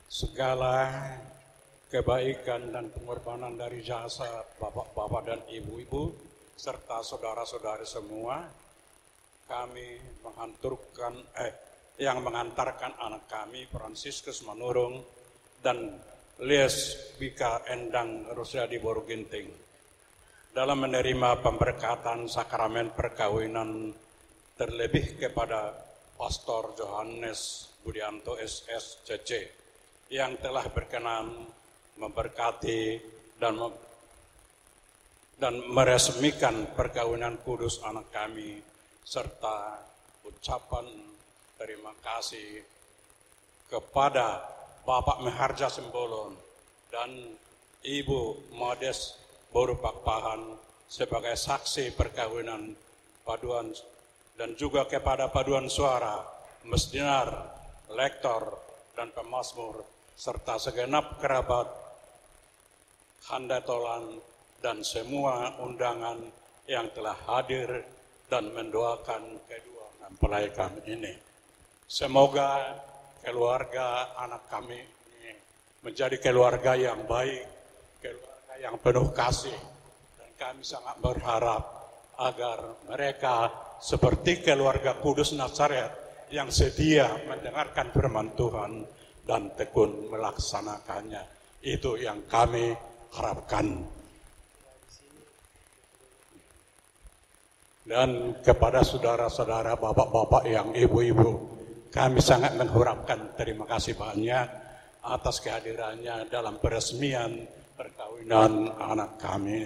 segala kebaikan dan pengorbanan dari jasa bapak-bapak dan ibu-ibu serta saudara-saudari semua, kami yang mengantarkan anak kami Fransiskus Manurung dan Lies Bika Endang Rusyadi Boruginting dalam menerima pemberkatan sakramen perkawinan, terlebih kepada Pastor Johannes Budianto SSCC yang telah berkenan memberkati dan meresmikan perkawinan kudus anak kami, serta ucapan terima kasih kepada Bapak Meharja Sembolon dan Ibu Modes Borupakpahan sebagai saksi perkawinan paduan, dan juga kepada paduan suara, mesdinar, lektor, dan pemazmur, serta segenap kerabat handatolan dan semua undangan yang telah hadir dan mendoakan kedua mempelai kami ini. Semoga keluarga anak kami ini menjadi keluarga yang baik, keluarga yang penuh kasih, dan kami sangat berharap agar mereka seperti keluarga Kudus Nazaret yang sedia mendengarkan firman Tuhan dan tekun melaksanakannya. Itu yang kami harapkan. Dan kepada saudara-saudara, bapak-bapak yang ibu-ibu, kami sangat mengharapkan terima kasih banyak atas kehadirannya dalam peresmian perkawinan anak kami.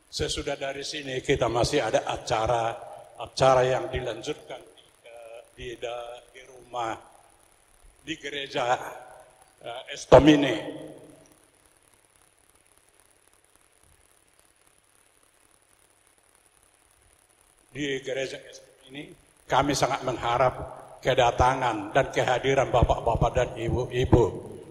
Sesudah dari sini kita masih ada acara yang dilanjutkan di rumah, di gereja Estomine. Di gereja Estomine kami sangat mengharap kedatangan dan kehadiran bapak-bapak dan ibu-ibu,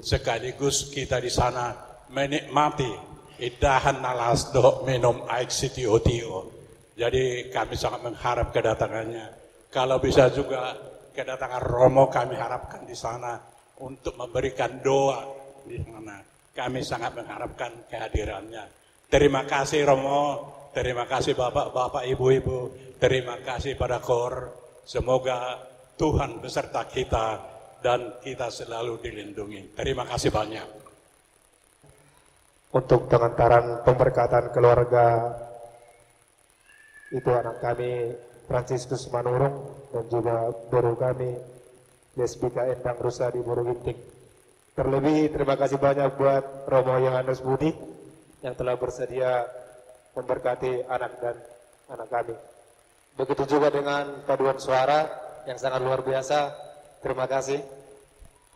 sekaligus kita di sana menikmati idahan nalas do minum aik sitio-tio. Jadi kami sangat mengharap kedatangannya. Kalau bisa juga kedatangan Romo kami harapkan di sana untuk memberikan doa di sana. Kami sangat mengharapkan kehadirannya. Terima kasih Romo, terima kasih bapak-bapak, ibu-ibu, terima kasih pada KOR. Semoga Tuhan beserta kita dan kita selalu dilindungi. Terima kasih banyak. Untuk pengantaran pemberkatan keluarga itu anak kami Fransiskus Manurung dan juga guru kami Lies Bika Endang Rusyadi Boruginting. Terlebih terima kasih banyak buat Romo Yohanes Budi yang telah bersedia memberkati anak dan anak kami. Begitu juga dengan paduan suara yang sangat luar biasa. Terima kasih.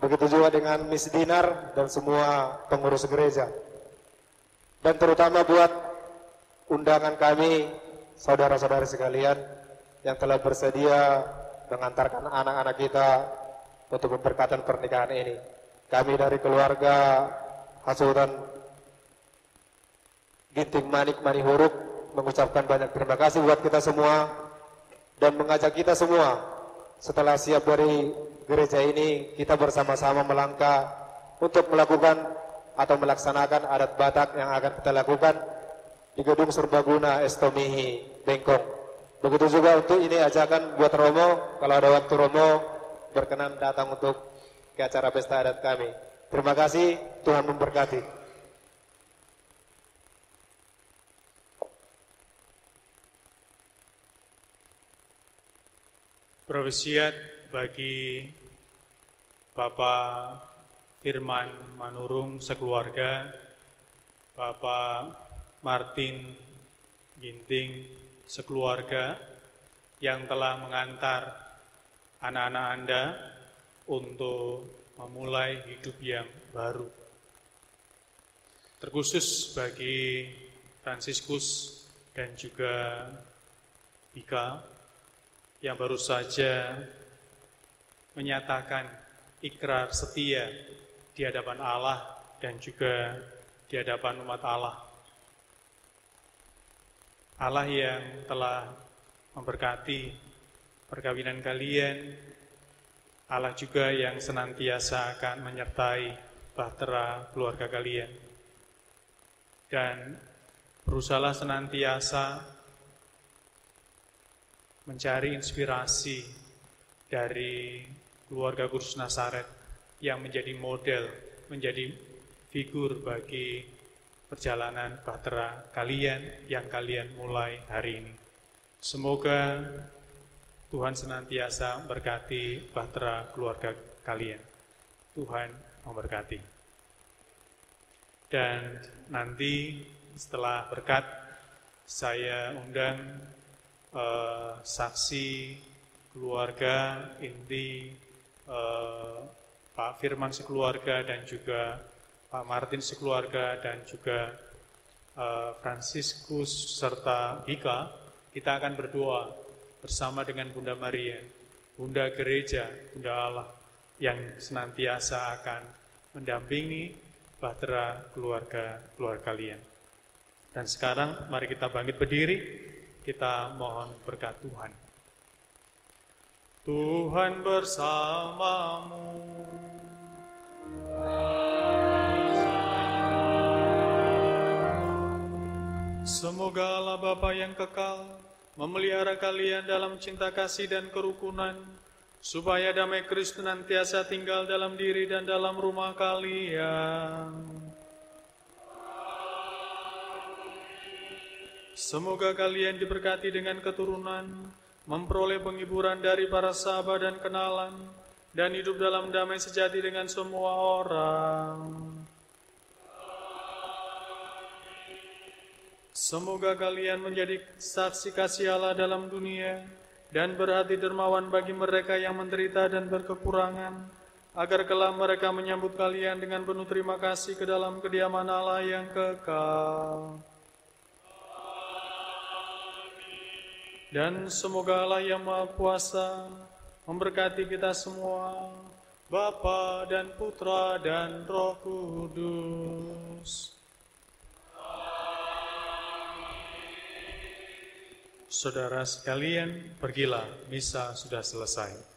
Begitu juga dengan Miss Dinar dan semua pengurus gereja. Dan terutama buat undangan kami, saudara-saudari sekalian yang telah bersedia mengantarkan anak-anak kita untuk memberkatan pernikahan ini. Kami dari keluarga Hasutan Ginting Manik Manihuruk mengucapkan banyak terima kasih buat kita semua dan mengajak kita semua setelah siap dari gereja ini, kita bersama-sama melangkah untuk melakukan atau melaksanakan adat Batak yang akan kita lakukan di Gedung Serbaguna Estomihi, Bengkong. Begitu juga untuk ini ajakan buat Romo, kalau ada waktu Romo berkenan datang untuk ke acara pesta adat kami. Terima kasih, Tuhan memberkati. Provisiat bagi Bapak Firman Manurung sekeluarga, Bapak Martin Ginting sekeluarga yang telah mengantar anak-anak Anda untuk memulai hidup yang baru. Terkhusus bagi Fransiskus dan juga Bika yang baru saja menyatakan ikrar setia di hadapan Allah dan juga di hadapan umat Allah. Allah yang telah memberkati perkawinan kalian, Allah juga yang senantiasa akan menyertai bahtera keluarga kalian. Dan berusahalah senantiasa mencari inspirasi dari keluarga Kudus Nazaret yang menjadi model, menjadi figur bagi perjalanan bahtera kalian yang kalian mulai hari ini. Semoga Tuhan senantiasa berkati bahtera keluarga kalian. Tuhan memberkati. Dan nanti setelah berkat, saya undang saksi keluarga inti Pak Firman sekeluarga dan juga Pak Martin sekeluarga dan juga Fransiskus serta Bika. Kita akan berdoa bersama dengan Bunda Maria, Bunda Gereja, Bunda Allah yang senantiasa akan mendampingi bahtera keluarga kalian. Dan sekarang mari kita bangkit berdiri, kita mohon berkat Tuhan. Tuhan bersamamu. Semoga Allah Bapa yang kekal memelihara kalian dalam cinta kasih dan kerukunan, supaya damai Kristus senantiasa tinggal dalam diri dan dalam rumah kalian. Semoga kalian diberkati dengan keturunan, memperoleh penghiburan dari para sahabat dan kenalan, dan hidup dalam damai sejati dengan semua orang. Semoga kalian menjadi saksi kasih Allah dalam dunia, dan berhati dermawan bagi mereka yang menderita dan berkekurangan, agar kelak mereka menyambut kalian dengan penuh terima kasih ke dalam kediaman Allah yang kekal. Dan semoga Allah yang Maha Kuasa memberkati kita semua, Bapa dan Putra dan Roh Kudus. Saudara sekalian, pergilah, misa sudah selesai.